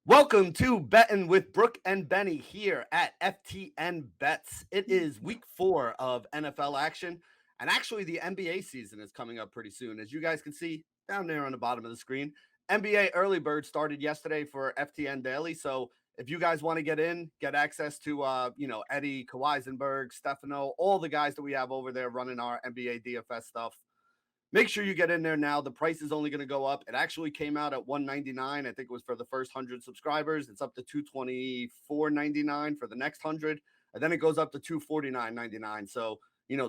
Welcome to Betting with Brooke and Benny here at FTN Bets. It is week 4 of NFL action, and actually the NBA season is coming up pretty soon. As you guys can see down there on the bottom of the screen, NBA Early Bird started yesterday for FTN Daily. So if you guys want to get in, get access to Eddie Kawaisenberg, Stefano, all the guys that we have over there running our NBA DFS stuff. Make sure you get in there now. The price is only going to go up. It actually came out at $199. I think it was for the first 100 subscribers. It's up to $224.99 for the next 100, and then it goes up to $249.99. So,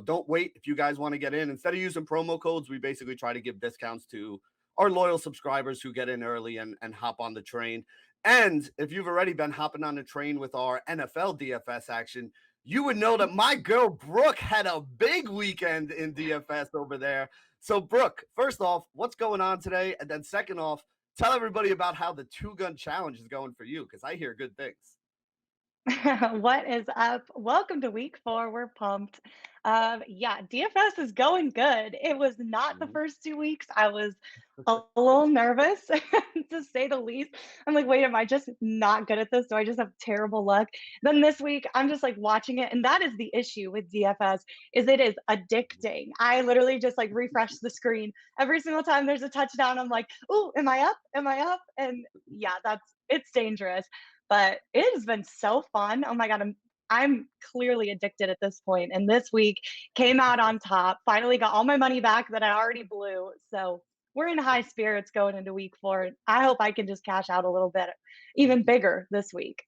don't wait. If you guys want to get in, instead of using promo codes, we basically try to give discounts to our loyal subscribers who get in early and hop on the train. And if you've already been hopping on the train with our NFL DFS action, you would know that my girl Brooke had a big weekend in DFS over there. So, Brooke, first off, what's going on today? And then second off, tell everybody about how the two-gun challenge is going for you, because I hear good things. What is up? Welcome to week 4. We're pumped. Yeah, DFS is going good. It was not the Mhm. first 2 weeks. I was a little nervous, to say the least. I'm like, wait, am I just not good at this? Do I just have terrible luck? Then this week, I'm just like watching it, and that is the issue with DFS is it is addicting. I literally just like refresh the screen every single time there's a touchdown. I'm like, oh, am I up? Am I up? And yeah, it's dangerous. But it has been so fun. Oh my God, I'm clearly addicted at this point. And this week came out on top. Finally got all my money back that I already blew. So we're in high spirits going into week 4. I hope I can just cash out a little bit, even bigger this week.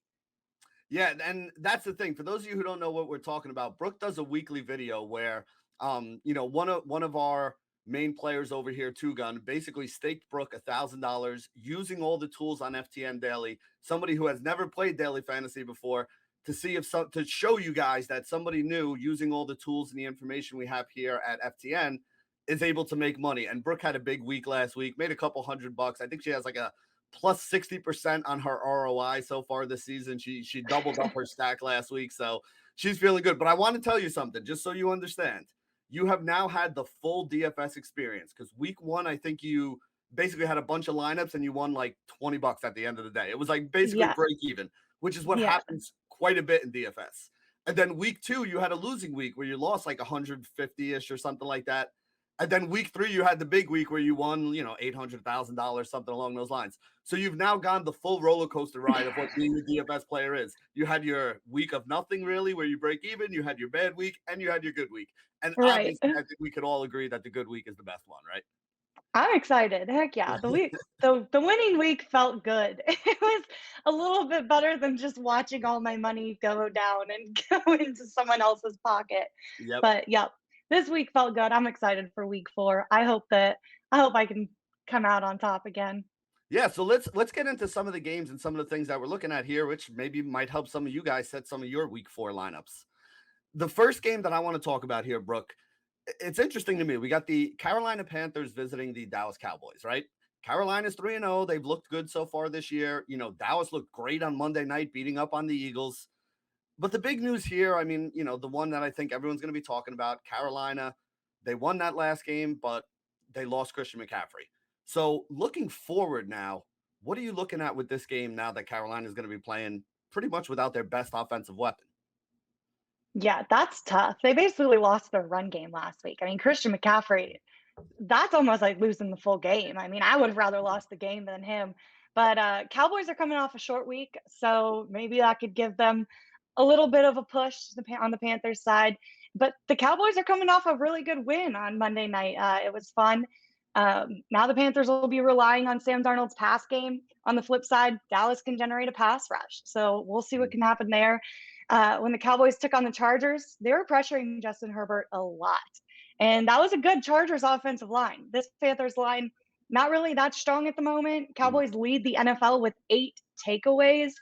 Yeah, and that's the thing. For those of you who don't know what we're talking about, Brooke does a weekly video where one of our main players over here, Two Gun, basically staked Brooke $1,000 using all the tools on FTN Daily, somebody who has never played daily fantasy before, to see if to show you guys that somebody new using all the tools and the information we have here at FTN is able to make money. And Brooke had a big week last week, made a couple $100. I think she has like a plus 60% on her ROI so far this season. She doubled up her stack last week, so she's feeling good. But I want to tell you something, just so you understand. You have now had the full DFS experience, because week 1, I think you basically had a bunch of lineups and you won like $20 at the end of the day. It was like basically Yeah. break even, which is what Yeah. happens quite a bit in DFS. And then week 2, you had a losing week where you lost like 150-ish or something like that. And then week 3, you had the big week where you won, $800,000, something along those lines. So you've now gone the full roller coaster ride of what being a DFS player is. You had your week of nothing really, where you break even. You had your bad week, and you had your good week. And Right. obviously, I think we could all agree that the good week is the best one, right? I'm excited. Heck yeah. The winning week felt good. It was a little bit better than just watching all my money go down and go into someone else's pocket. Yep. But yeah, this week felt good. I'm excited for week 4. I hope I can come out on top again. Yeah, so let's get into some of the games and some of the things that we're looking at here, which maybe might help some of you guys set some of your week 4 lineups. The first game that I want to talk about here, Brooke, it's interesting to me. We got the Carolina Panthers visiting the Dallas Cowboys, right? Carolina's 3-0. They've looked good so far this year. Dallas looked great on Monday night, beating up on the Eagles. But the big news here, I mean, the one that I think everyone's going to be talking about, Carolina, they won that last game, but they lost Christian McCaffrey. So looking forward now, what are you looking at with this game now that Carolina is going to be playing pretty much without their best offensive weapon? Yeah, that's tough. They basically lost their run game last week. I mean, Christian McCaffrey, that's almost like losing the full game. I mean, I would have rather lost the game than him. But Cowboys are coming off a short week, so maybe that could give them a little bit of a push on the Panthers side. But the Cowboys are coming off a really good win on Monday night. It was fun. Now the Panthers will be relying on Sam Darnold's pass game. On the flip side, Dallas can generate a pass rush. So we'll see what can happen there. When the Cowboys took on the Chargers, they were pressuring Justin Herbert a lot. And that was a good Chargers offensive line. This Panthers line, not really that strong at the moment. Cowboys lead the NFL with 8 takeaways.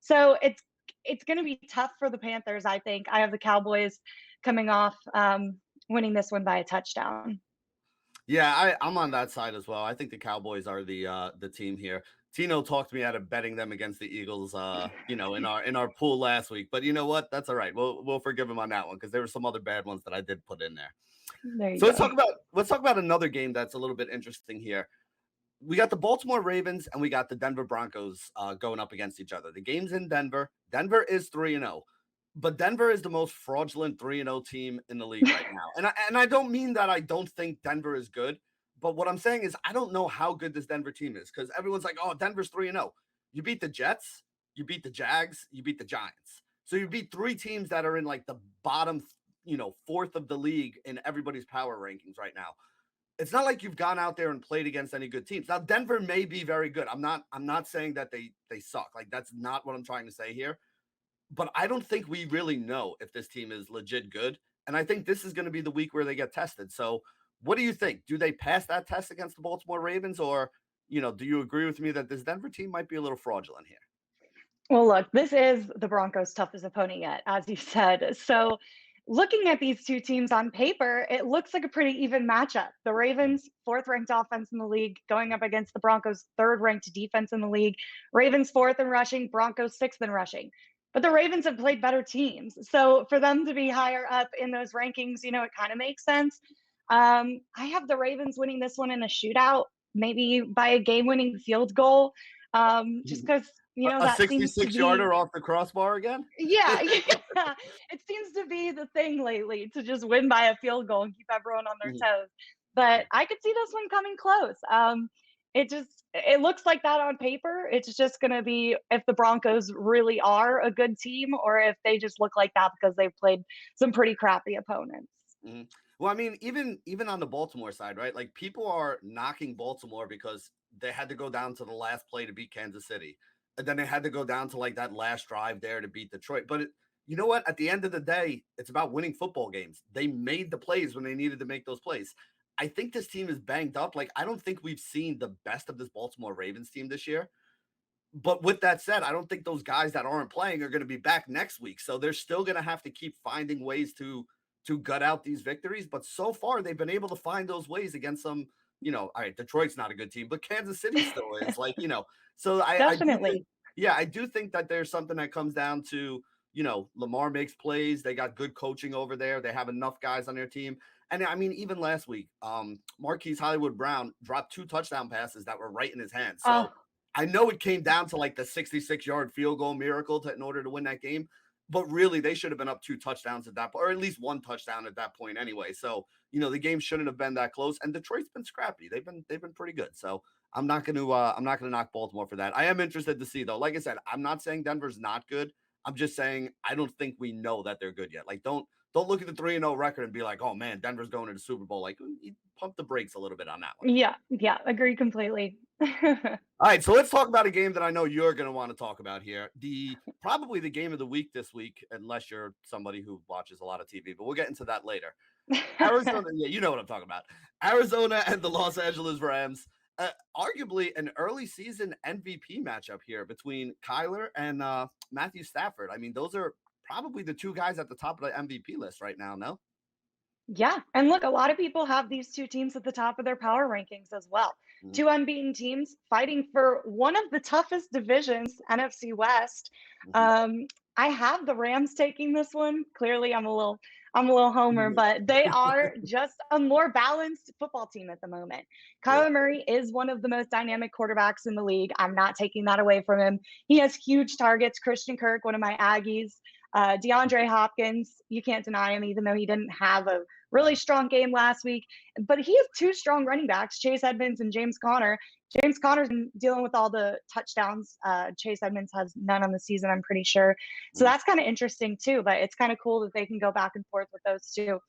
So it's going to be tough for the Panthers, I think. I have the Cowboys coming off winning this one by a touchdown. Yeah, I'm on that side as well. I think the Cowboys are the team here. Tino talked me out of betting them against the Eagles, in our pool last week. But you know what? That's all right. We'll forgive him on that one, because there were some other bad ones that I did put in there. There you So let's go. talk about another game that's a little bit interesting here. we got the Baltimore Ravens and we got the Denver Broncos going up against each other. The game's in Denver. Denver is 3-0. But Denver is the most fraudulent 3-0 team in the league right now. And I don't mean that I don't think Denver is good, but what I'm saying is I don't know how good this Denver team is because everyone's like, "Oh, Denver's 3-0." You beat the Jets, you beat the Jags, you beat the Giants. So you beat three teams that are in like the bottom, fourth of the league in everybody's power rankings right now. It's not like you've gone out there and played against any good teams. Now Denver may be very good. I'm not saying that they suck. Like that's not what I'm trying to say here. But I don't think we really know if this team is legit good. And I think this is going to be the week where they get tested. So what do you think? Do they pass that test against the Baltimore Ravens or, do you agree with me that this Denver team might be a little fraudulent here? Well, look, this is the Broncos' toughest opponent yet, as you said. So, looking at these two teams on paper, it looks like a pretty even matchup. The Ravens, fourth ranked offense in the league, going up against the Broncos, third ranked defense in the league. Ravens, fourth in rushing, Broncos, sixth in rushing. But the Ravens have played better teams. So, for them to be higher up in those rankings, it kind of makes sense. I have the Ravens winning this one in a shootout, maybe by a game winning field goal, just because A that seems to 66 be, yarder off the crossbar again? yeah, yeah, it seems to be the thing lately to just win by a field goal and keep everyone on their Mhm. toes. But I could see this one coming close. It looks like that on paper. It's just going to be if the Broncos really are a good team or if they just look like that because they've played some pretty crappy opponents. Mhm. Well, I mean, even on the Baltimore side, right? Like people are knocking Baltimore because they had to go down to the last play to beat Kansas City, and then they had to go down to like that last drive there to beat Detroit. But you know what? At the end of the day, it's about winning football games. They made the plays when they needed to make those plays. I think this team is banged up. Like I don't think we've seen the best of this Baltimore Ravens team this year. But with that said, I don't think those guys that aren't playing are going to be back next week. So they're still going to have to keep finding ways to gut out these victories. But so far, they've been able to find those ways against some, all right, Detroit's not a good team, but Kansas City still is. Like, so I do think, Definitely. yeah, I do think that there's something that comes down to, Lamar makes plays. They got good coaching over there. They have enough guys on their team. And I mean, even last week, Marquise Hollywood Brown dropped two touchdown passes that were right in his hands. So Oh, I know it came down to like the 66-yard field goal miracle in order to win that game, but really they should have been up two touchdowns at that point, or at least one touchdown at that point anyway. So the game shouldn't have been that close. And Detroit's been scrappy. They've been pretty good. So I'm not gonna knock Baltimore for that. I am interested to see though. Like I said, I'm not saying Denver's not good. I'm just saying I don't think we know that they're good yet. Like don't look at the 3-0 record and be like, oh man, Denver's going to the Super Bowl. Like pump the brakes a little bit on that one. yeah, yeah, agree completely. All right, so let's talk about a game that I know you're going to want to talk about here. Probably the game of the week this week, unless you're somebody who watches a lot of TV, but we'll get into that later. Arizona, yeah, you know what I'm talking about. Arizona and the Los Angeles Rams. Arguably an early season MVP matchup here between Kyler and Matthew Stafford. I mean, those are probably the two guys at the top of the MVP list right now, no? Yeah. And look, a lot of people have these two teams at the top of their power rankings as well. Mhm, Two unbeaten teams fighting for one of the toughest divisions, NFC West. mhm. Um, I have the Rams taking this one. Clearly, I'm a little homer, but they are just a more balanced football team at the moment. Yeah. Kyler Murray is one of the most dynamic quarterbacks in the league. I'm not taking that away from him. He has huge targets. Christian Kirk, one of my Aggies. DeAndre Hopkins, you can't deny him, even though he didn't have a really Right. strong game last week. But he has two strong running backs, Chase Edmonds and James Conner. James Conner's been dealing with all the touchdowns. Chase Edmonds has none on the season, I'm pretty sure. So Mhm. that's kind of interesting too. But it's kind of cool that they can go back and forth with those two.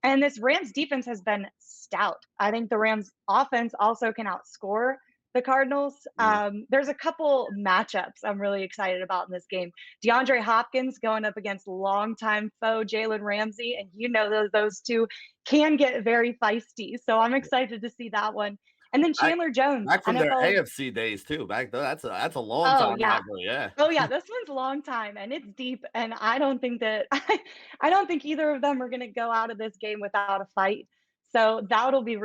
And this Rams defense has been stout. I think the Rams offense also can outscore the Cardinals. Mhm. There's a couple matchups I'm really excited about in this game. DeAndre Hopkins going up against longtime foe Jalen Ramsey, and those two can get very feisty. So I'm excited to see that one. And then Back Chandler Jones, back from their NFL. AFC days too. That's a long Oh time yeah, rivalry. Yeah. oh yeah, this one's a long time and it's deep, and I don't think that I don't think either of them are going to go out of this game without a fight. So that'll be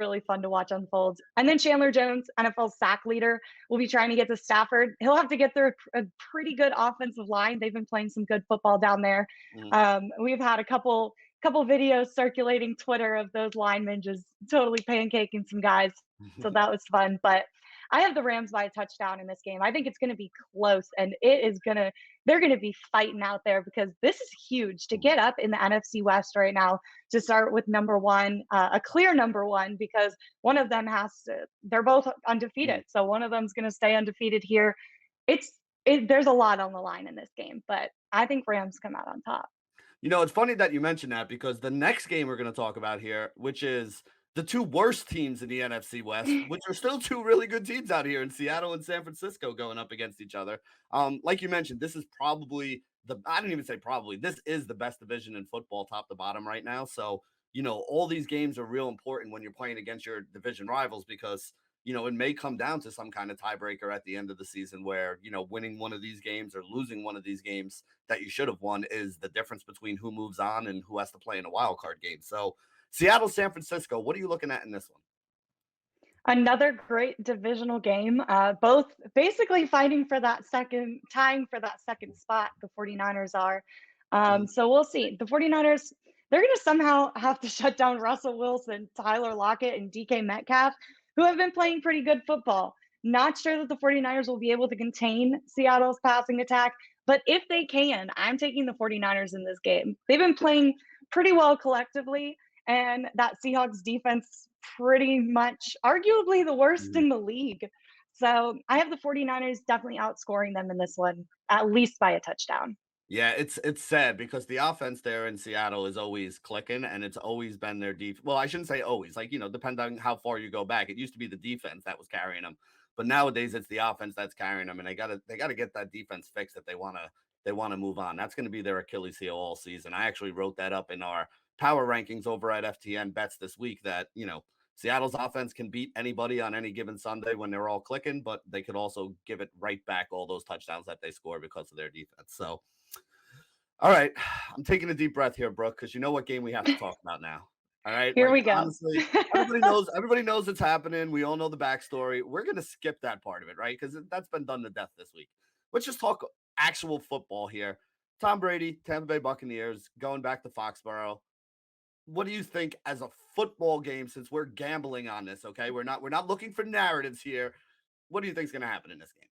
really fun to watch unfold. And then Chandler Jones, NFL sack leader, will be trying to get to Stafford. He'll have to get through a pretty good offensive line. They've been playing some good football down there. Mhm. We've had a couple videos circulating Twitter of those linemen just totally pancaking some guys. So that was fun. But I have the Rams by a touchdown in this game. I think it's going to be close, and they're going to be fighting out there because this is huge to get up in the NFC West right now to start with number one, a clear number one, because one of them they're both undefeated. So one of them's going to stay undefeated here. There's a lot on the line in this game, but I think Rams come out on top. It's funny that you mentioned that because the next game we're going to talk about here, which is the two worst teams in the NFC West, which are still two really good teams out here in Seattle and San Francisco going up against each other. Like you mentioned, this is probably I didn't even say probably, this is the best division in football top to bottom right now. So, all these games are real important when you're playing against your division rivals because it may come down to some kind of tiebreaker at the end of the season where, winning one of these games or losing one of these games that you should have won is the difference between who moves on and who has to play in a wild card game. So Seattle, San Francisco, what are you looking at in this one? Another great divisional game, both basically fighting for tying for that second spot, the 49ers are. So we'll see. The 49ers, they're going to somehow have to shut down Russell Wilson, Tyler Lockett, and DK Metcalf, who have been playing pretty good football. Not sure that the 49ers will be able to contain Seattle's passing attack, but if they can, I'm taking the 49ers in this game. They've been playing pretty well collectively, and that Seahawks defense pretty much arguably the worst in the league. So I have the 49ers definitely outscoring them in this one, at least by a touchdown. Yeah, it's sad because the offense there in Seattle is always clicking, and it's always been their Well, I shouldn't say always. Like, depending on how far you go back, it used to be the defense that was carrying them, but nowadays it's the offense that's carrying them, and they gotta get that defense fixed if they wanna move on. That's going to be their Achilles heel all season. I actually wrote that up in our power rankings over at FTN Bets this week that Seattle's offense can beat anybody on any given Sunday when they're all clicking, but they could also give it right back all those touchdowns that they score because of their defense. So. All right, I'm taking a deep breath here, Brooke, because you know what game we have to talk about now. All right, Here like we go. honestly, everybody knows it's happening. We all know the backstory. We're gonna skip that part of it, right? Because that's been done to death this week. Let's just talk actual football here. Tom Brady, Tampa Bay Buccaneers, going back to Foxborough. What do you think as a football game? Since we're gambling on this, okay, we're not looking for narratives here. What do you think is gonna happen in this game?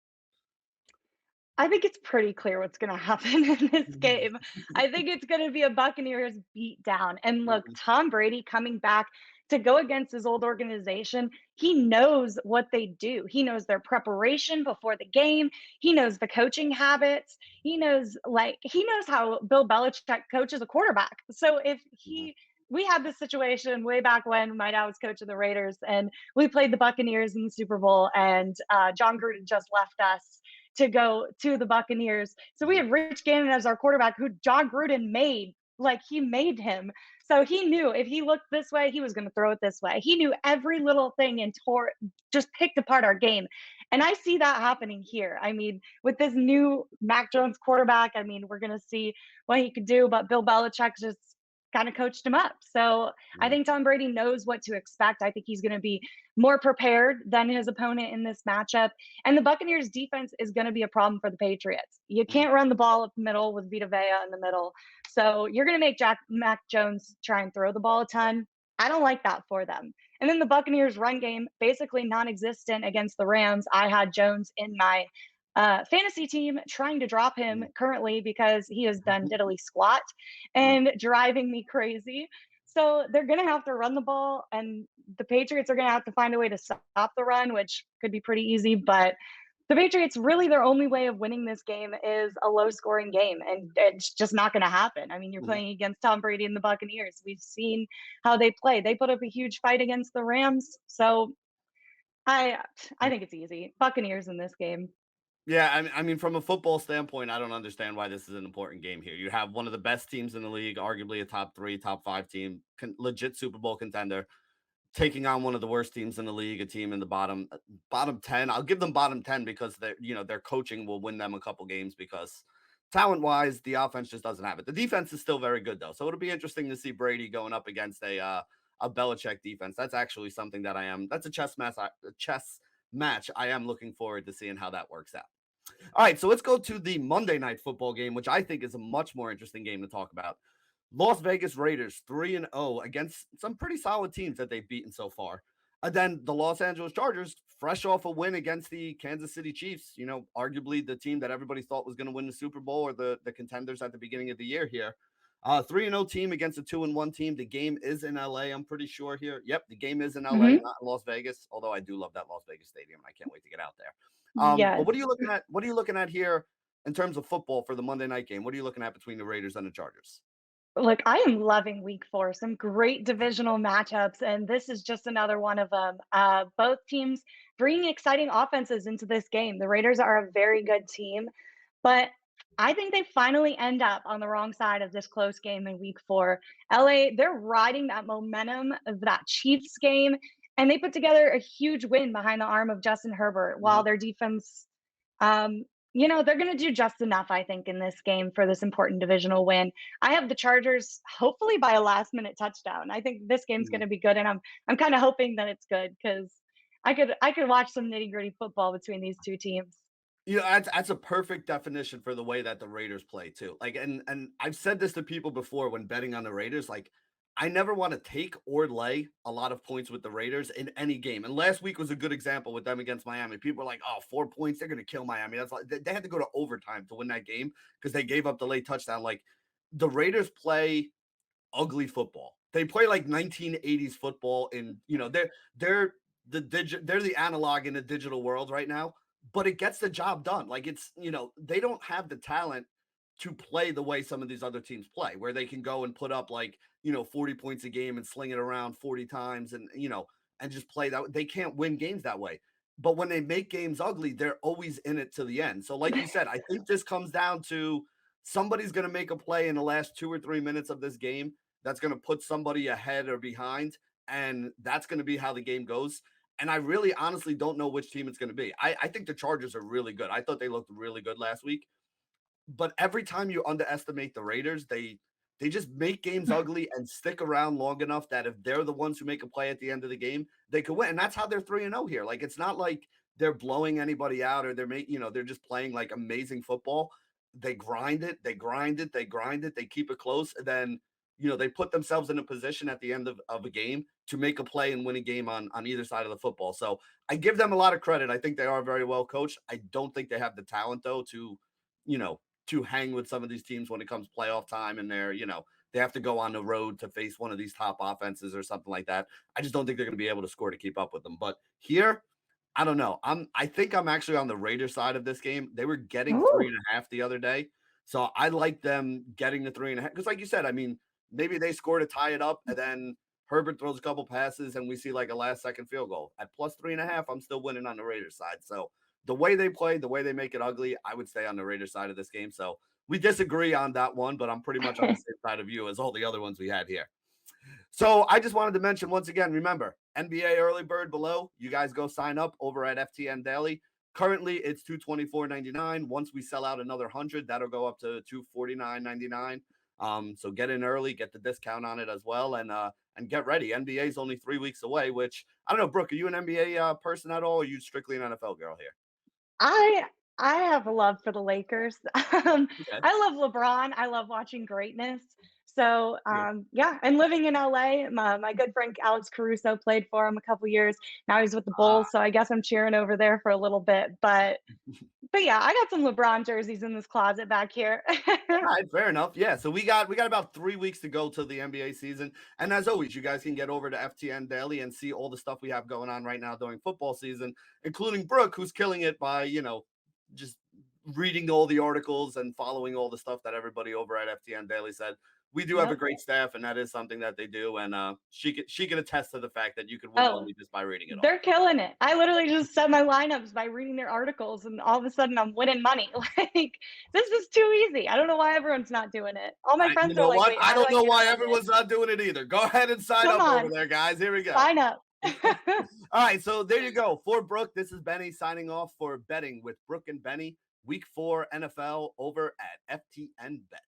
I think it's pretty clear what's going to happen in this game. I think it's going to be a Buccaneers beat down. And look, Tom Brady coming back to go against his old organization, he knows what they do. He knows their preparation before the game. He knows the coaching habits. He knows how Bill Belichick coaches a quarterback. So we had this situation way back when my dad was coach of the Raiders, and we played the Buccaneers in the Super Bowl, and John Gruden just left us to go to the Buccaneers. So we have Rich Gannon as our quarterback, who John Gruden made. Like, he made him. So he knew if he looked this way, he was going to throw it this way. He knew every little thing and just picked apart our game. And I see that happening here. I mean, with this new Mac Jones quarterback, I mean, we're going to see what he could do, but Bill Belichick just kind of coached him up. So I think Tom Brady knows what to expect. I think he's going to be more prepared than his opponent in this matchup. And the Buccaneers defense is going to be a problem for the Patriots. You can't run the ball up the middle with Vita Vea in the middle. So you're going to make Mac Jones try and throw the ball a ton. I don't like that for them. And then the Buccaneers run game, basically non-existent against the Rams. I had Jones in my fantasy team, trying to drop him currently because he has done diddly squat and driving me crazy. So they're going to have to run the ball, and the Patriots are going to have to find a way to stop the run, which could be pretty easy. But the Patriots, really, their only way of winning this game is a low scoring game, and it's just not going to happen. I mean, you're playing against Tom Brady and the Buccaneers. We've seen how they play. They put up a huge fight against the Rams. So I think it's easy. Buccaneers in this game. Yeah, I mean, from a football standpoint, I don't understand why this is an important game here. You have one of the best teams in the league, arguably a top 3, top 5 team, legit Super Bowl contender, taking on one of the worst teams in the league, a team in the bottom 10. I'll give them bottom 10 because their coaching will win them a couple games because talent-wise, the offense just doesn't have it. The defense is still very good though. So it'll be interesting to see Brady going up against a Belichick defense. That's actually something that's a chess match I am looking forward to seeing how that works out. All right, so let's go to the Monday Night Football game, which I think is a much more interesting game to talk about. Las Vegas Raiders 3-0 against some pretty solid teams that they've beaten so far. And then the Los Angeles Chargers, fresh off a win against the Kansas City Chiefs, arguably the team that everybody thought was going to win the Super Bowl or the contenders at the beginning of the year here. 3-0 team against a 2-1 team. The game is in LA, I'm pretty sure here. Yep, the game is in LA, Hmm. not in Las Vegas, although I do love that Las Vegas stadium. I can't wait to get out there. But Yes. what are you looking at? What are you looking at here in terms of football for the Monday night game? What are you looking at between the Raiders and the Chargers? Look, I am loving week 4. Some great divisional matchups, and this is just another one of them. Both teams bringing exciting offenses into this game. The Raiders are a very good team, but I think they finally end up on the wrong side of this close game in week 4. LA, they're riding that momentum of that Chiefs game, and they put together a huge win behind the arm of Justin Herbert while Mhm. their defense um, they're going to do just enough, I think, in this game for this important divisional win. I have the Chargers hopefully by a last minute touchdown. I think this game's going Mhm. to be good, and I'm kind of hoping that it's good because I could watch some nitty gritty football between these two teams. That's a perfect definition for the way that the Raiders play too. Like, and I've said this to people before when betting on the Raiders. Like, I never want to take or lay a lot of points with the Raiders in any game. And last week was a good example with them against Miami. People were like, "Oh, 4 points, they're going to kill Miami." That's like they had to go to overtime to win that game because they gave up the late touchdown. Like, the Raiders play ugly football. They play like 1980s football they're they're the analog in the digital world right now, but it gets the job done. Like they don't have the talent to play the way some of these other teams play, where they can go and put up like, 40 points a game and sling it around 40 times and just play that. They can't win games that way. But when they make games ugly, they're always in it to the end. So like you said, I think this comes down to somebody's going to make a play in the last 2 or 3 minutes of this game that's going to put somebody ahead or behind, and that's going to be how the game goes. And I really honestly don't know which team it's going to be. I think the Chargers are really good. I thought they looked really good last week, but every time you underestimate the Raiders, they just make games ugly and stick around long enough that if they're the ones who make a play at the end of the game, they could win. And that's how they're 3-0 here. Like, it's not like they're blowing anybody out or they're just playing like amazing football. They grind it, they grind it, they grind it, they keep it close, and then they put themselves in a position at the end of a game to make a play and win a game on either side of the football. So I give them a lot of credit. I think they are very well coached. I don't think they have the talent though you know, to hang with some of these teams when it comes playoff time and they have to go on the road to face one of these top offenses or something like that. I just don't think they're going to be able to score to keep up with them. But here, I don't know. I think I'm actually on the Raiders side of this game. They were getting three Ooh. and a half the other day. So I like them getting the 3.5. Because like you said, I mean, maybe they score to tie it up and then Herbert throws a couple passes and we see like a last second field goal. At plus 3.5, I'm still winning on the Raiders side. So the way they play, the way they make it ugly, I would stay on the Raiders side of this game. So we disagree on that one, but I'm pretty much on the same side of you as all the other ones we had here. So I just wanted to mention once again, remember, NBA early bird below. You guys go sign up over at FTN Daily. Currently, it's $224.99. Once we sell out another 100, that'll go up to $249.99. So get in early, get the discount on it as well, and get ready. NBA is only 3 weeks away. Which I don't know, Brooke. Are you an NBA person at all? Or are you strictly an NFL girl here? I I have a love for the Lakers. Okay. I love LeBron. I love watching greatness. So Yeah. yeah, and living in LA, my good friend Alex Caruso played for him a couple years. Now he's with the Ah, Bulls, so I guess I'm cheering over there for a little bit. But yeah, I got some LeBron jerseys in this closet back here. all right, fair enough. Yeah, so we got about 3 weeks to go till the NBA season, and as always, you guys can get over to FTN Daily and see all the stuff we have going on right now during football season, including Brooke, who's killing it by just reading all the articles and following all the stuff that everybody over at FTN Daily said. We do have a Yep. great staff, and that is something that they do, and she can attest to the fact that you could win Oh, money just by reading it all. they're killing it. I literally just set my lineups by reading their articles, and all of a sudden I'm winning money. Like, this is too easy. I don't know why everyone's not doing it. All my You friends are know like, what? "Wait, I how do don't I know get in why on this?" everyone's not doing it either. Go ahead and sign Come up over on, there, guys. Here we go. sign up. All right, so there you go. For Brooke, this is Benny signing off for betting with Brooke and Benny, week 4 NFL over at FTN Bet.